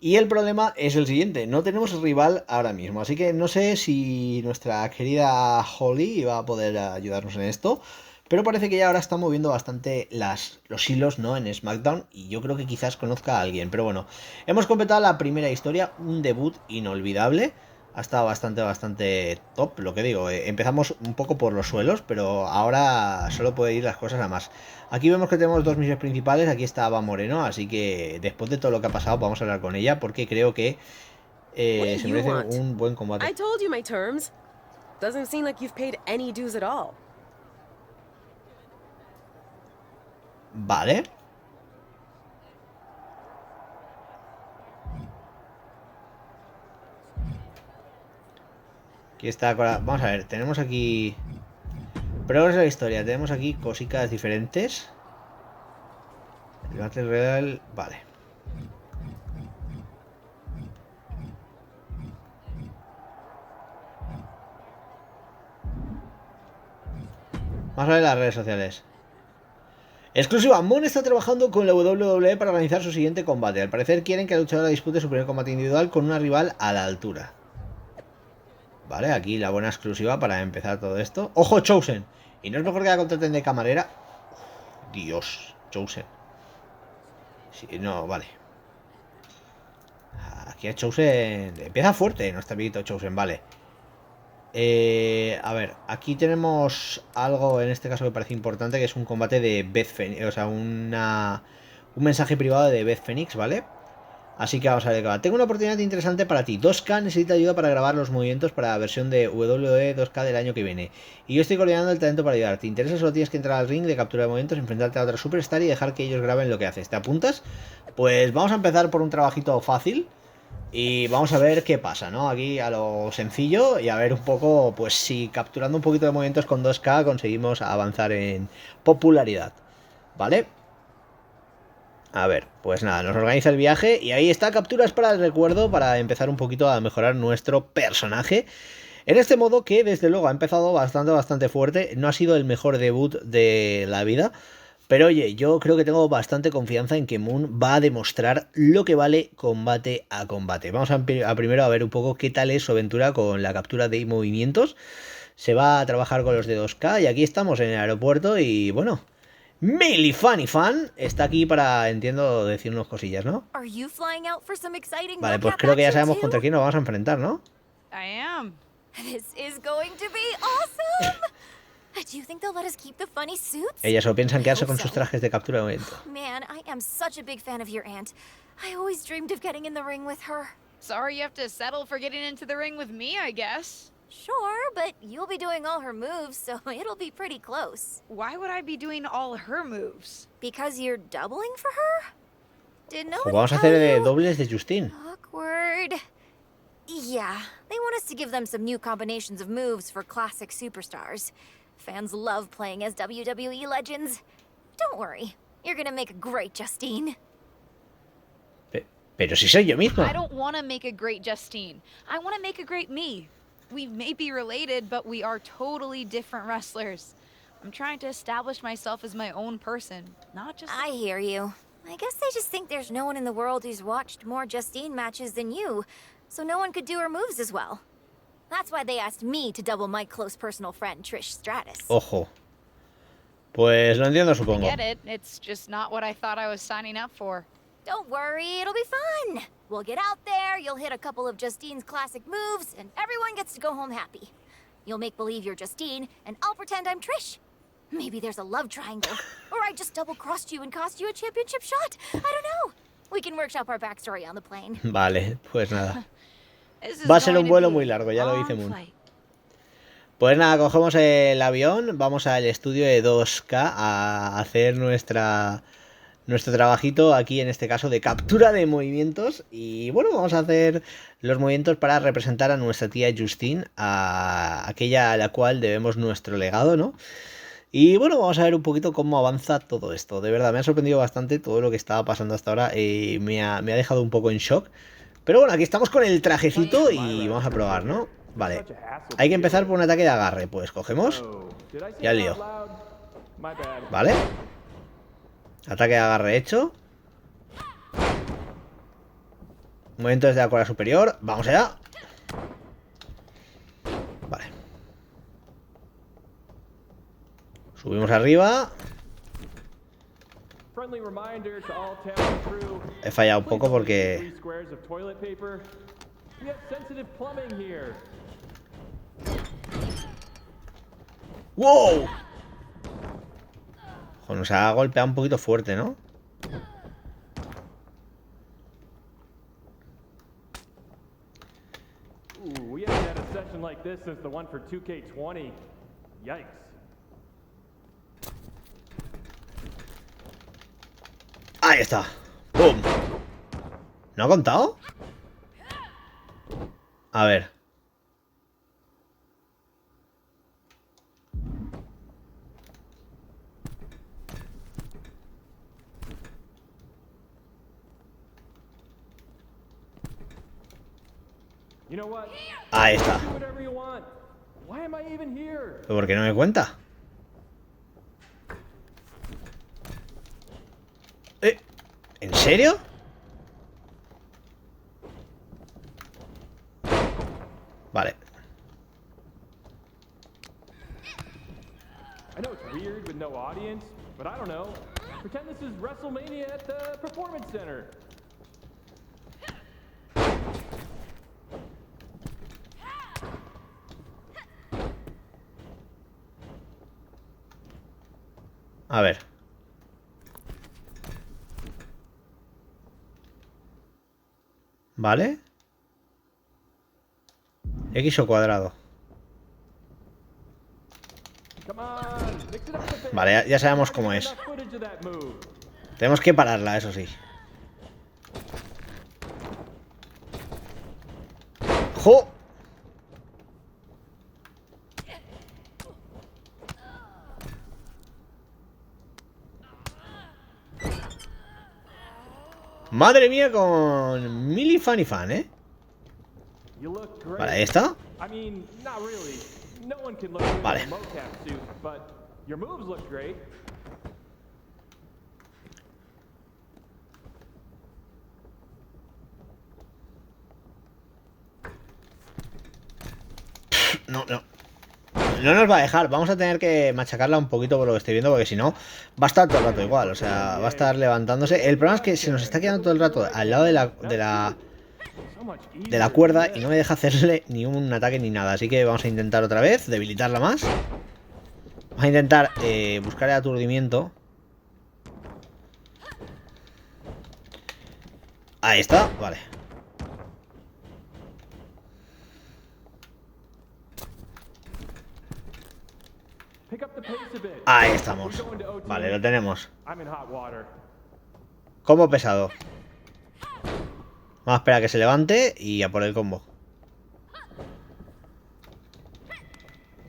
Y el problema es el siguiente, no tenemos rival ahora mismo, así que no sé si nuestra querida Holly va a poder ayudarnos en esto. Pero parece que ya ahora está moviendo bastante los hilos, ¿no? En SmackDown. Y yo creo que quizás conozca a alguien. Pero bueno, hemos completado la primera historia. Un debut inolvidable. Ha estado bastante top, lo que digo. Empezamos un poco por los suelos, pero ahora solo puede ir las cosas a más. Aquí vemos que tenemos dos misiones principales. Aquí está Ava Moreno. Así que después de todo lo que ha pasado vamos a hablar con ella. Porque creo que se merece un buen combate. I told you my terms. Doesn't seem like you've paid any dues at all. Vale. Aquí está. Vamos a ver, tenemos aquí progreso de la historia. Tenemos aquí cositas diferentes. El Battle Royale, vale. Vamos a ver las redes sociales. Exclusiva, Mon está trabajando con la WWE para organizar su siguiente combate. Al parecer quieren que la luchadora dispute su primer combate individual con una rival a la altura. Vale, aquí la buena exclusiva para empezar todo esto. ¡Ojo, Chosen! ¿Y no es mejor que la contraten de camarera? Uf, Dios, Chosen. Sí, no, vale. Aquí a Chosen... Empieza fuerte nuestro amiguito Chosen, vale. A ver, aquí tenemos algo en este caso que parece importante, que es un combate de Beth Phoenix, o sea, un mensaje privado de Beth Phoenix, ¿vale? Así que vamos a ver. Tengo una oportunidad interesante para ti. 2K necesita ayuda para grabar los movimientos para la versión de Wwe 2K del año que viene. Y yo estoy coordinando el talento para ayudar. ¿Te interesa? Solo tienes que entrar al ring de captura de movimientos, enfrentarte a otra superstar y dejar que ellos graben lo que haces. ¿Te apuntas? Pues vamos a empezar por un trabajito fácil. Y vamos a ver qué pasa, ¿no? Aquí a lo sencillo y a ver un poco, pues si capturando un poquito de movimientos con 2K conseguimos avanzar en popularidad, ¿vale? A ver, pues nada, nos organiza el viaje y ahí está, capturas para el recuerdo, para empezar un poquito a mejorar nuestro personaje. En este modo que desde luego ha empezado bastante fuerte, no ha sido el mejor debut de la vida. Pero oye, yo creo que tengo bastante confianza en que Moon va a demostrar lo que vale combate a combate. Vamos a primero a ver un poco qué tal es su aventura con la captura de movimientos. Se va a trabajar con los de 2K y aquí estamos en el aeropuerto y bueno, Millie Fanny Fan está aquí para, entiendo, decirnos cosillas, ¿no? Vale, pues creo que ya sabemos contra quién nos vamos a enfrentar, ¿no? I am. This is going to be awesome. Do you think they'll let us keep the funny suits? Ellas o piensan quedarse con sus trajes de captura de movimiento. Man, I am such a big fan of your aunt. I always dreamed of getting in the ring with her. Sorry you have to settle for getting into the ring with me, I guess. Sure, but you'll be doing all her moves, so it'll be pretty close. Why would I be doing all her moves? Because you're doubling for her? Did no one Vamos a tell hacer you? dobles de Justine. Awkward. Yeah, they want us to give them some new combinations of moves for classic superstars. Fans love playing as WWE legends. Don't worry, you're gonna make a great Justine. Pero si soy yo mismo. I don't want to make a great Justine. I want to make a great me. We may be related, but we are totally different wrestlers. I'm trying to establish myself as my own person, not just... I hear you. I guess they just think there's no one in the world who's watched more Justine matches than you, so no one could do her moves as well. That's why they asked me to double my close personal friend Trish Stratus. Ojo. Pues lo entiendo, supongo. I get it. It's just not what I thought I was signing up for. Don't worry, it'll be fun. We'll get out there, you'll hit a couple of Justine's classic moves, and everyone gets to go home happy. You'll make believe you're Justine, and I'll pretend I'm Trish. Maybe there's a love triangle, or I just double-crossed you and cost you a championship shot. I don't know. We can workshop our backstory on the plane. Vale, pues nada. Va a ser un vuelo muy largo, ya lo dice Moon. Pues nada, cogemos el avión, vamos al estudio de 2K a hacer nuestro trabajito aquí, en este caso de captura de movimientos. Y bueno, vamos a hacer los movimientos para representar a nuestra tía Justine, a aquella a la cual debemos nuestro legado, ¿no? Y bueno, vamos a ver un poquito cómo avanza todo esto. De verdad, me ha sorprendido bastante todo lo que estaba pasando hasta ahora. Me ha dejado un poco en shock. Pero bueno, aquí estamos con el trajecito y vamos a probar, ¿no? Vale. Hay que empezar por un ataque de agarre. Pues cogemos y al lío. Vale. Ataque de agarre hecho. Movimiento desde la cola superior. Vamos allá. Vale. Subimos arriba. He fallado un poco porque... ¡Wow! Ojo, nos ha golpeado un poquito fuerte, ¿no? We haven't had a session like this since the one for 2K20. Yikes. Ahí está. ¡Bum! ¿No ha contado? A ver. Ahí está. ¿Pero por qué no me cuenta? ¿En serio? Vale. I know it's weird with no audience, but I don't know. Pretend this is WrestleMania at the Performance Center. A ver. ¿Vale? X o cuadrado. Vale, ya sabemos cómo es. Tenemos que pararla, eso sí. ¡Jo! Madre mía, con Millie Fan y Fan, ¿eh? Vale, ahí está. Vale. No nos va a dejar. Vamos a tener que machacarla un poquito por lo que estoy viendo, porque si no va a estar todo el rato igual. O sea, va a estar levantándose. El problema es que se nos está quedando todo el rato al lado de la cuerda y no me deja hacerle ni un ataque ni nada. Así que vamos a intentar otra vez debilitarla más. Vamos a intentar buscar el aturdimiento. Ahí está, vale. Ahí estamos. Vale, lo tenemos. Combo pesado. Vamos a esperar a que se levante y a por el combo.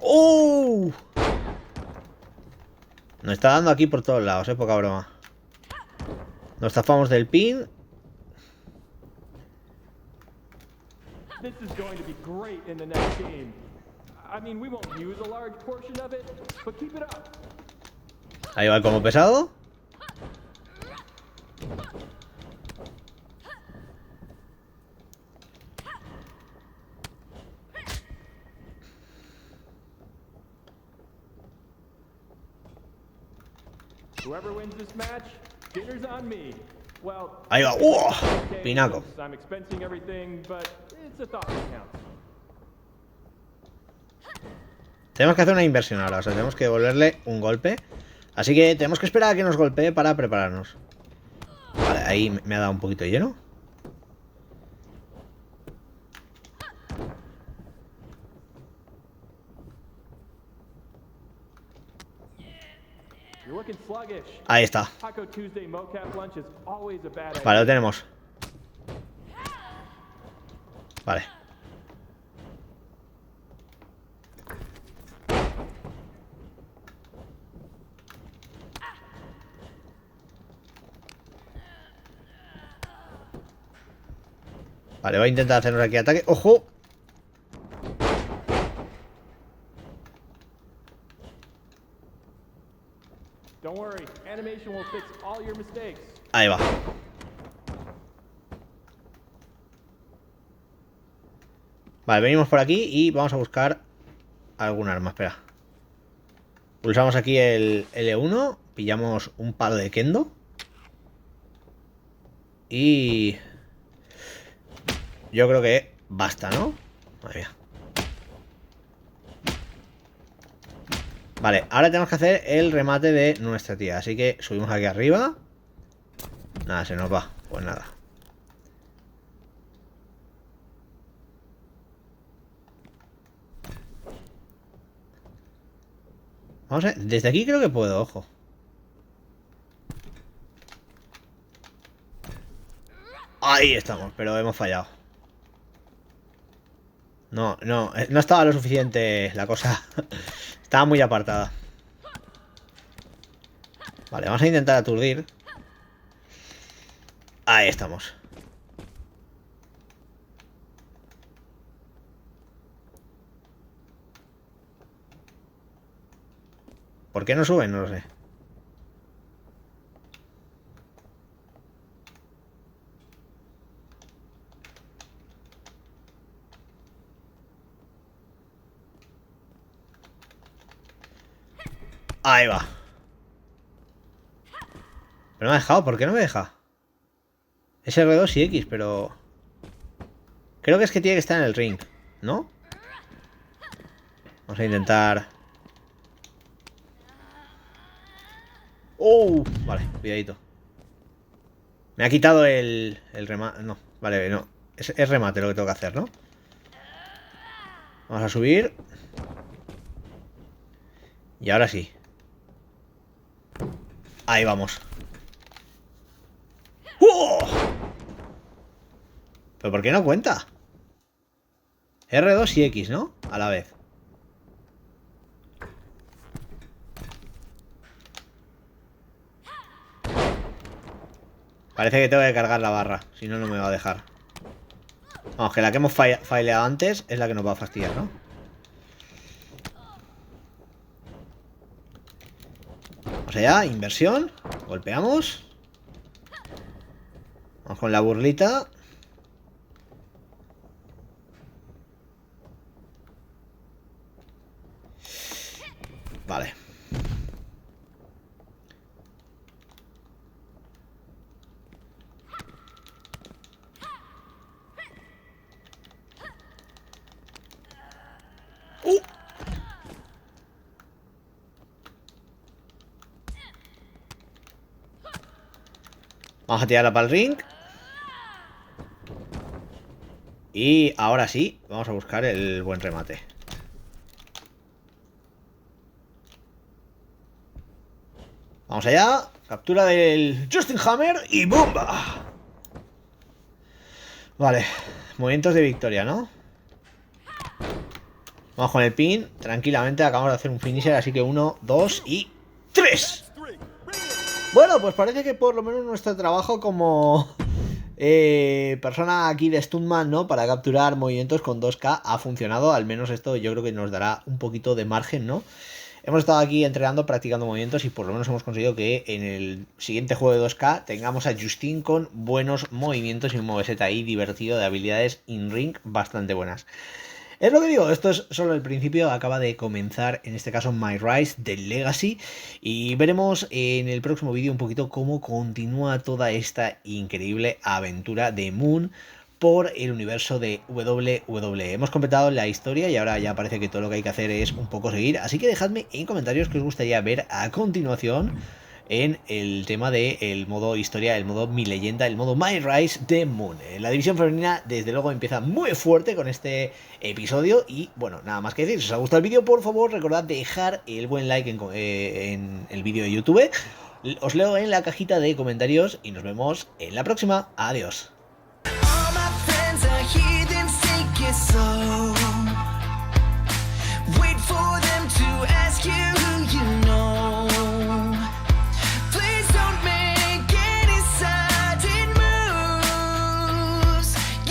¡Oh! Nos está dando aquí por todos lados, poca broma. Nos zafamos del pin. Ahí va el combo pesado. Ahí va. Pinaco. Tenemos que hacer una inversión ahora. O sea, tenemos que devolverle un golpe. Así que tenemos que esperar a que nos golpee para prepararnos. Vale, ahí me ha dado un poquito de lleno. Ahí está. Vale, lo tenemos. Vale. Vale, voy a intentar hacernos aquí ataque. ¡Ojo! Ahí va. Vale, venimos por aquí y vamos a buscar algún arma. Espera. Pulsamos aquí el L1. Pillamos un palo de kendo. Y... yo creo que basta, ¿no? Madre mía. Vale, ahora tenemos que hacer el remate de nuestra tía. Así que subimos aquí arriba. Nada, se nos va. Pues nada. Vamos a ver. Desde aquí creo que puedo, ojo. Ahí estamos, pero hemos fallado. No estaba lo suficiente la cosa. Estaba muy apartada. Vale, vamos a intentar aturdir. Ahí estamos. ¿Por qué no suben? No lo sé. Ahí va. Pero me ha dejado. ¿Por qué no me deja? Es R2 y X, pero... Creo que es que tiene que estar en el ring, ¿no? Vamos a intentar... ¡Oh! Vale, cuidadito. Me ha quitado el remate. No, vale, no. Es remate lo que tengo que hacer, ¿no? Vamos a subir. Y ahora sí. Ahí vamos. ¡Oh! ¿Pero por qué no cuenta? R2 y X, ¿no? A la vez. Parece que tengo que cargar la barra. Si no, no me va a dejar. Vamos, que la que hemos faileado antes es la que nos va a fastidiar, ¿no? Vamos allá, inversión. Golpeamos. Vamos con la burlita. Vale. Vamos a tirarla para el ring. Y ahora sí, vamos a buscar el buen remate. Vamos allá. Captura del Justin Hammer y ¡bomba! Vale. Movimientos de victoria, ¿no? Vamos con el pin. Tranquilamente acabamos de hacer un finisher. Así que 1, 2 y 3. Bueno, pues parece que por lo menos nuestro trabajo como persona aquí de Stuntman, ¿no? Para capturar movimientos con 2K ha funcionado. Al menos esto yo creo que nos dará un poquito de margen, ¿no? Hemos estado aquí entrenando, practicando movimientos y por lo menos hemos conseguido que en el siguiente juego de 2K tengamos a Justine con buenos movimientos y un moveset ahí divertido de habilidades in-ring bastante buenas. Es lo que digo, esto es solo el principio, acaba de comenzar en este caso My Rise de Legacy y veremos en el próximo vídeo un poquito cómo continúa toda esta increíble aventura de Moon por el universo de WWE. Hemos completado la historia y ahora ya parece que todo lo que hay que hacer es un poco seguir, así que dejadme en comentarios qué os gustaría ver a continuación en el tema del modo historia, el modo Mi Leyenda, el modo My Rise de Moon. La división femenina desde luego empieza muy fuerte con este episodio y bueno, nada más que decir. Si os ha gustado el vídeo, por favor recordad dejar el buen like en el vídeo de YouTube. Os leo en la cajita de comentarios y nos vemos en la próxima. Adiós.